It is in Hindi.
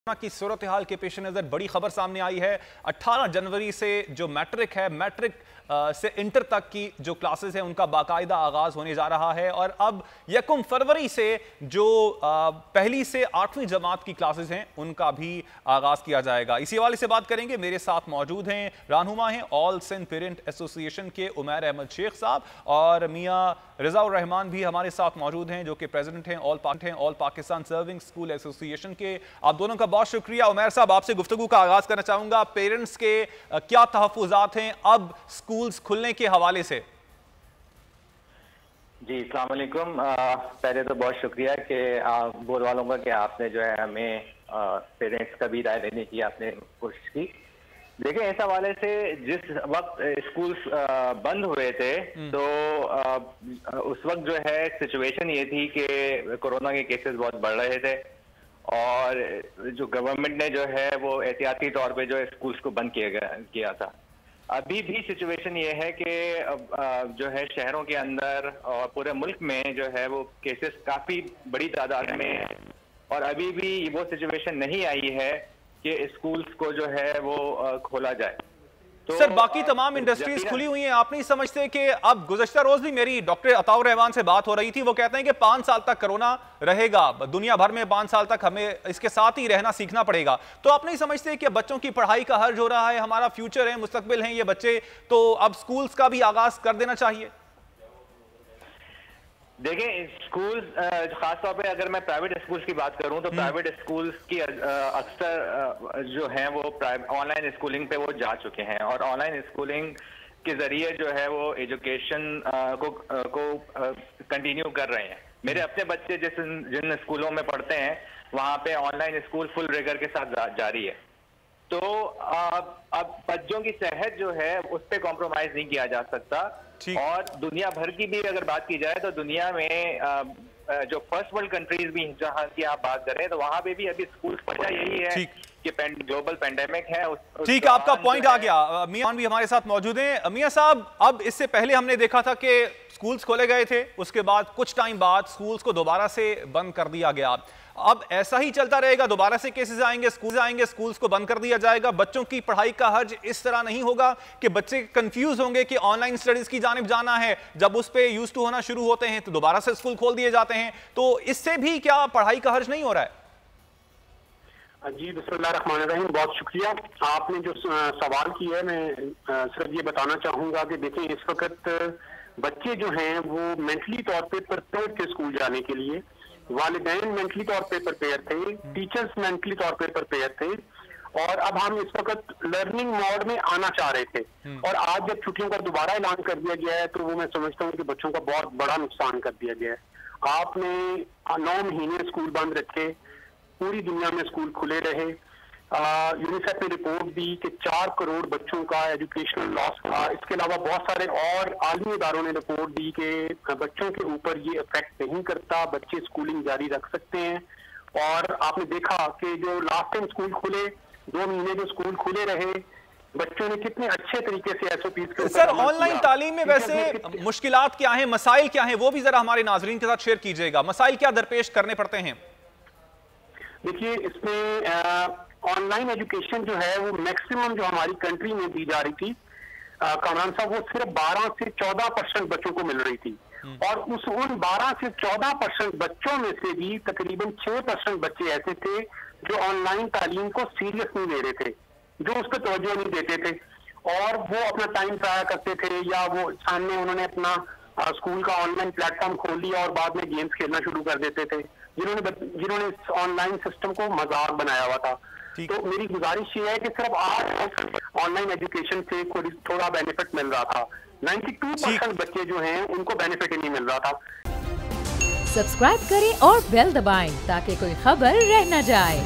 की सूरत हाल के पेश नज़र बड़ी खबर सामने आई है। 18 जनवरी से जो मैट्रिक है, मैट्रिक से इंटर तक की जो क्लासेस हैं उनका बाकायदा आगाज़ होने जा रहा है और अब 1 फरवरी से जो पहली से 8वीं जमात की क्लासेस हैं उनका भी आगाज़ किया जाएगा। इसी हवाले से बात करेंगे। मेरे साथ मौजूद हैं, रहनुमा हैं ऑल सिंध पेरेंट एसोसिएशन के उमैर अहमद शेख साहब और मियाँ रिज़ाउर रहमान भी हमारे साथ मौजूद हैं जो कि प्रेसिडेंट हैं all Pakistan serving school association के। आप दोनों का बहुत शुक्रिया। उमैर साहब, आपसे गुफ्तगू का आगाज करना चाहूंगा। पेरेंट्स के क्या तहफ़्फ़ुज़ात हैं अब स्कूल्स खुलने के हवाले से? जी अस्सलाम वालेकुम। पहले तो बहुत शुक्रिया कि बोल वालों का कि आपने जो है हमें पेरेंट्स का भी राय देने की आपने कोशिश की। देखिए, इस हवाले से जिस वक्त स्कूल्स बंद हुए थे तो उस वक्त जो है सिचुएशन ये थी कि कोरोना के केसेस बहुत बढ़ रहे थे और जो गवर्नमेंट ने जो है वो एहतियाती तौर पे जो है स्कूल्स को बंद किया था। अभी भी सिचुएशन ये है कि जो है शहरों के अंदर और पूरे मुल्क में जो है वो केसेस काफ़ी बड़ी तादाद में है और अभी भी वो सिचुएशन नहीं आई है कि स्कूल्स को जो है वो खोला जाए। तो सर, बाकी तमाम इंडस्ट्रीज खुली हुई हैं, आप नहीं समझते कि अब गुज़श्ता रोज भी मेरी डॉक्टर अताउर रहमान से बात हो रही थी, वो कहते हैं कि 5 साल तक कोरोना रहेगा, दुनिया भर में 5 साल तक हमें इसके साथ ही रहना सीखना पड़ेगा। तो आप नहीं समझते कि बच्चों की पढ़ाई का हर्ज हो रहा है, हमारा फ्यूचर है, मुस्तकबिल है ये बच्चे, तो अब स्कूल्स का भी आगाज कर देना चाहिए? देखिए, स्कूल खासतौर पे अगर मैं प्राइवेट स्कूल्स की बात करूं तो प्राइवेट स्कूल्स की अक्सर जो हैं वो ऑनलाइन स्कूलिंग पे वो जा चुके हैं और ऑनलाइन स्कूलिंग के जरिए जो है वो एजुकेशन को कंटिन्यू कर रहे हैं। मेरे अपने बच्चे जिन स्कूलों में पढ़ते हैं वहाँ पे ऑनलाइन स्कूल फुल रिगर के साथ जारी है। तो अब बच्चों की सेहत जो है उस पर कॉम्प्रोमाइज नहीं किया जा सकता। और दुनिया भर की भी अगर बात की जाए तो दुनिया में जो फर्स्ट वर्ल्ड कंट्रीज भी जहां की आप बात करें तो वहां पे भी अभी स्कूल वजह यही है कि ग्लोबल पेंडेमिक है। ठीक है, आपका पॉइंट आ गया। मियां भी हमारे साथ मौजूद हैं। मियां साहब, अब इससे पहले हमने देखा था कि स्कूल्स खोले गए थे, उसके बाद कुछ टाइम बाद स्कूल्स को दोबारा से बंद कर दिया गया। अब ऐसा ही चलता रहेगा? दोबारा से केसेस आएंगे, स्कूल्स को बंद कर दिया जाएगा? बच्चों की पढ़ाई का हर्ज इस तरह नहीं होगा कि बच्चे कंफ्यूज होंगे कि ऑनलाइन स्टडीज की जानिब जाना है, जब उस पे यूज टू होना शुरू होते हैं तो दोबारा से स्कूल खोल दिए जाते हैं, तो इससे भी क्या पढ़ाई का हर्ज नहीं हो रहा है? जी बिस्मिल्लाहिर्रहमानिर्रहीम, बहुत शुक्रिया। आपने जो सवाल किया है मैं सिर्फ ये बताना चाहूंगा कि देखिए, इस वक्त बच्चे जो हैं वो मेंटली तौर पे प्रिपेयर थे स्कूल जाने के लिए, वालिदैन मेंटली तौर पे प्रिपेयर थे, टीचर्स मेंटली तौर पे प्रिपेयर थे और अब हम इस वक्त लर्निंग मोड में आना चाह रहे थे। और आज जब छुट्टियों का दोबारा ऐलान कर दिया गया है तो वो मैं समझता हूँ कि बच्चों का बहुत बड़ा नुकसान कर दिया गया है। आपने 9 महीने स्कूल बंद रखे, पूरी दुनिया में स्कूल खुले रहे, यूनिसेफ ने रिपोर्ट दी कि 4 करोड़ बच्चों का एजुकेशनल लॉस था। इसके अलावा बहुत सारे और आलमी इदारों ने रिपोर्ट दी कि बच्चों के ऊपर ये इफेक्ट नहीं करता, बच्चे स्कूलिंग जारी रख सकते हैं। और आपने देखा कि जो लास्ट टाइम स्कूल खुले, 2 महीने जो स्कूल खुले रहे, बच्चों ने कितने अच्छे तरीके से SOPs के। सर, ऑनलाइन तालीम में वैसे मुश्किलात क्या हैं, मसाइल क्या हैं, वो भी जरा हमारे नाजरीन के साथ शेयर कीजिएगा। मसाइल क्या दरपेश करने पड़ते हैं? देखिए, इसमें ऑनलाइन एजुकेशन जो है वो मैक्सिमम जो हमारी कंट्री में दी जा रही थी कामरान साहब, वो सिर्फ 12 से 14% बच्चों को मिल रही थी और उन 12 से 14% बच्चों में से भी तकरीबन 6% बच्चे ऐसे थे जो ऑनलाइन तालीम को सीरियस नहीं ले रहे थे, जो उस पर तवज्जो नहीं देते थे और वो अपना टाइम ज़ाया करते थे या वो सामने उन्होंने अपना स्कूल का ऑनलाइन प्लेटफॉर्म खोल लिया और बाद में गेम्स खेलना शुरू कर देते थे, जिन्होंने इस ऑनलाइन सिस्टम को मजाक बनाया हुआ था। तो मेरी गुजारिश ये है कि सिर्फ आज ऑनलाइन एजुकेशन से थोड़ा बेनिफिट मिल रहा था, 92% बच्चे जो हैं उनको बेनिफिट ही नहीं मिल रहा था। सब्सक्राइब करें और बेल दबाएं ताकि कोई खबर रह न जाए।